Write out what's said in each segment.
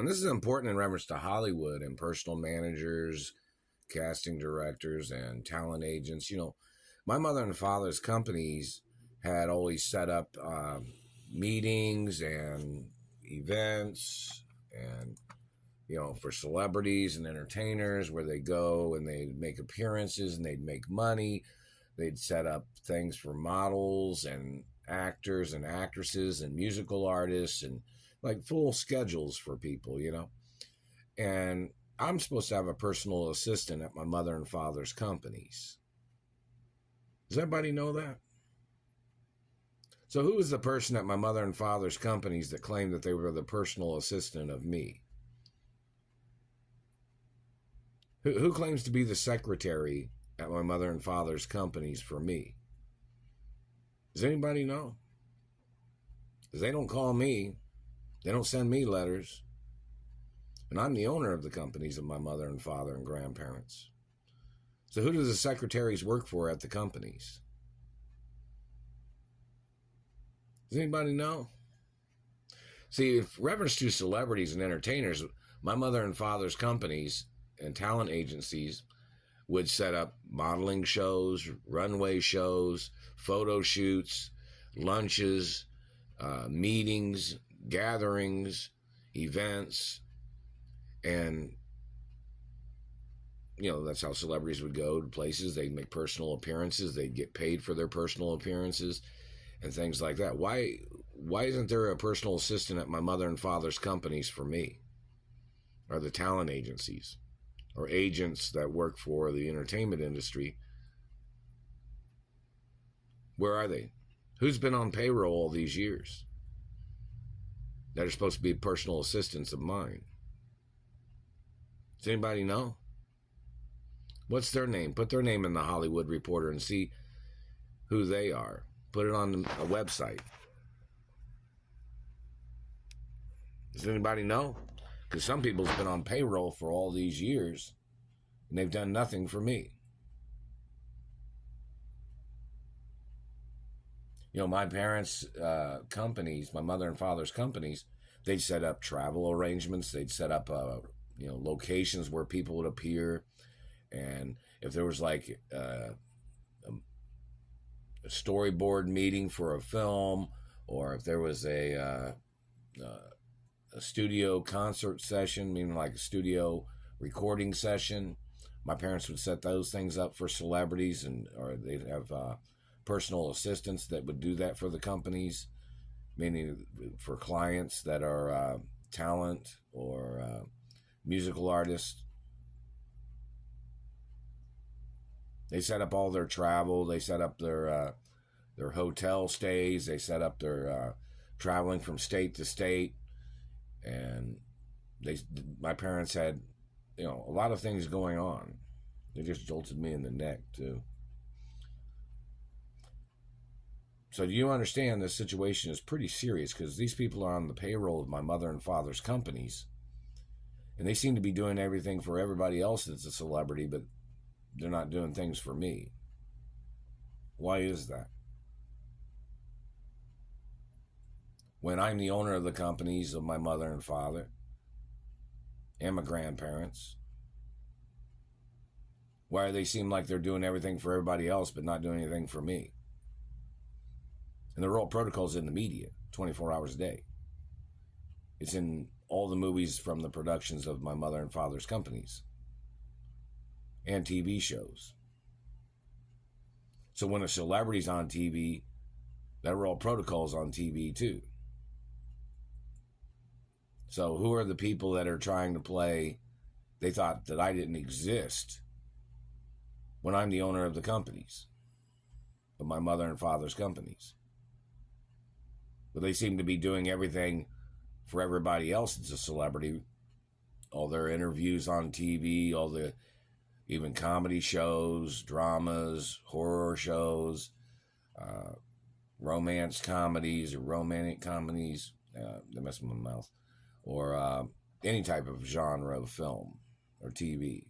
And this is important in reference to Hollywood and personal managers, casting directors, and talent agents. My mother and father's companies had always set up meetings and events and for celebrities and entertainers where they go and they make appearances and they'd make money. They'd set up things for models and actors and actresses and musical artists and like full schedules for people. And I'm supposed to have a personal assistant at my mother and father's companies. Does everybody know that? So who is the person at my mother and father's companies that claimed that they were the personal assistant of me? Who claims to be the secretary at my mother and father's companies for me? Does anybody know? Because they don't call me. They don't send me letters. And I'm the owner of the companies of my mother and father and grandparents. So who do the secretaries work for at the companies? Does anybody know? See, in reference to celebrities and entertainers, my mother and father's companies and talent agencies would set up modeling shows, runway shows, photo shoots, lunches, meetings, gatherings, events, and that's how celebrities would go to places. They'd make personal appearances. They'd get paid for their personal appearances and things like that. Why isn't there a personal assistant at my mother and father's companies for me? Or the talent agencies? Or agents that work for the entertainment industry? Where are they? Who's been on payroll all these years that are supposed to be personal assistants of mine? Does anybody know? What's their name? Put their name in the Hollywood Reporter and see who they are. Put it on a website. Does anybody know? Because some people's been on payroll for all these years and they've done nothing for me. My parents' companies, my mother and father's companies, they'd set up travel arrangements. They'd set up, locations where people would appear. And if there was like a storyboard meeting for a film, or if there was a studio concert session, meaning like a studio recording session, my parents would set those things up for celebrities, or they'd have personal assistants that would do that for the companies, meaning for clients that are talent or musical artists. They set up all their travel. They set up their hotel stays. They set up their traveling from state to state. And my parents had, a lot of things going on. They just jolted me in the neck, too. So do you understand this situation is pretty serious? Because these people are on the payroll of my mother and father's companies. And they seem to be doing everything for everybody else that's a celebrity, but they're not doing things for me. Why is that? When I'm the owner of the companies of my mother and father and my grandparents, why do they seem like they're doing everything for everybody else but not doing anything for me? And there are all protocols in the media, 24 hours a day. It's in all the movies from the productions of my mother and father's companies and TV shows. So when a celebrity's on TV, there are all protocols on TV too. So who are the people that are trying to play, they thought that I didn't exist when I'm the owner of the companies, of my mother and father's companies? But they seem to be doing everything for everybody else that's a celebrity. All their interviews on TV, all the even comedy shows, dramas, horror shows, romance comedies or romantic comedies, they mess with my mouth, or any type of genre of film or TV.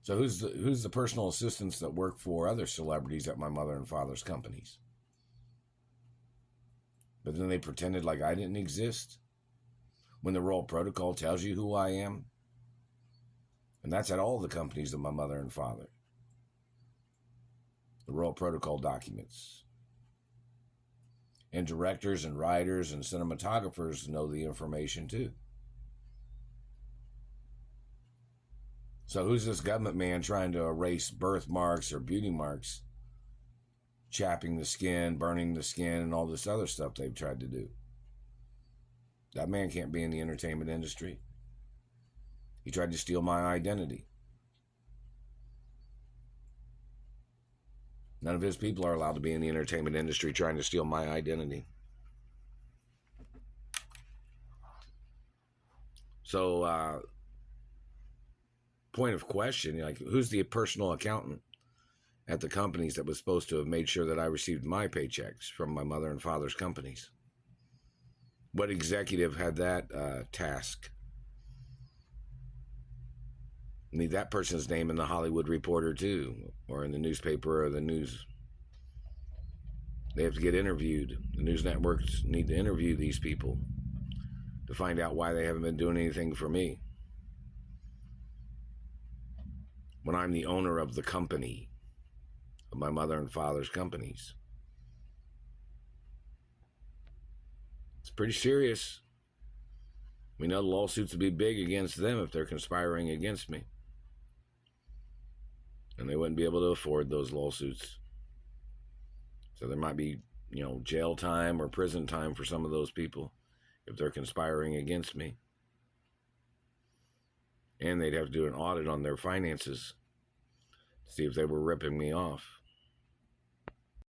So who's the personal assistants that work for other celebrities at my mother and father's companies? But then they pretended like I didn't exist when the Royal Protocol tells you who I am. And that's at all the companies of my mother and father. The Royal Protocol documents. And directors and writers and cinematographers know the information too. So who's this government man trying to erase birthmarks or beauty marks, chapping the skin, burning the skin, and all this other stuff they've tried to do? That man can't be in the entertainment industry. He tried to steal my identity. None of his people are allowed to be in the entertainment industry trying to steal my identity. So, point of question, like, who's the personal accountant at the companies that was supposed to have made sure that I received my paychecks from my mother and father's companies? What executive had that task? I need that person's name in the Hollywood Reporter too, or in the newspaper or the news. They have to get interviewed. The news networks need to interview these people to find out why they haven't been doing anything for me when I'm the owner of the company, of my mother and father's companies. It's pretty serious. We know the lawsuits would be big against them if they're conspiring against me. And they wouldn't be able to afford those lawsuits. So there might be, jail time or prison time for some of those people if they're conspiring against me. And they'd have to do an audit on their finances to see if they were ripping me off.